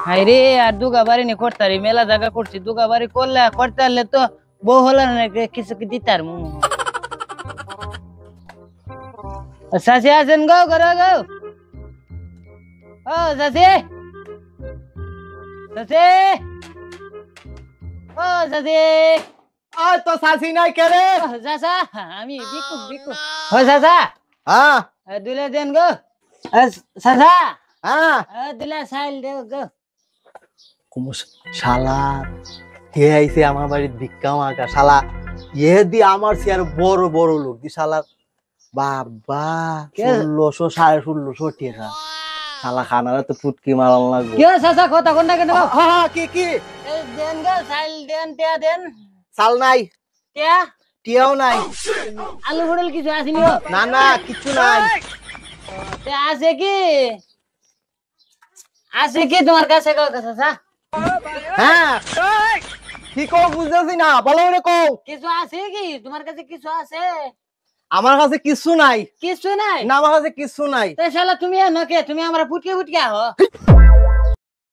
হাইরে আর দুগা বাড়ি নি করতারি মেলা জায়গা করছি দুগা বাড়ি করতে হলে তো বউ হলে না কিছু কি দিতার মু সাসি আছেন গো ঘরে গো ও সাসি সাসি ও সাসি আর তো শাসি নাই কে রে? চাচা আমি বিকু বিকু ও চাচা হ্যাঁ দুলে দেন গো চাচা হ্যাঁ দুলে সাইল দে গো শালা কে আইছে আমার বাড়ির ভিক্ষা মাগা শালা এ দি আমার চেয়ার বড় বড় লোক দি শালা বাবা 1600 1650 টাকা শালা খানারা তো ফুটকি মারাল লাগবে কে চাচা কথা কোনটা কেন হ্যাঁ কি দেন গো সাইল দেন টিয়া দেন চাল নাই টিয়া টিয়াও নাই আলু পটল কিছু আসেনি না না কিছু নাই আছে কি তোমার কাছে চাচা হ্যাঁ কি কও বুঝতেছি না বলো রে কও কিছু আছে কি তোমার কাছে কিছু আছে আমার কাছে কিছু নাই কিছু নাই না আমার কাছে কিছু নাই তাই শালা তুমি নকে তুমি আমরা ফুটকে ফুটকে আহ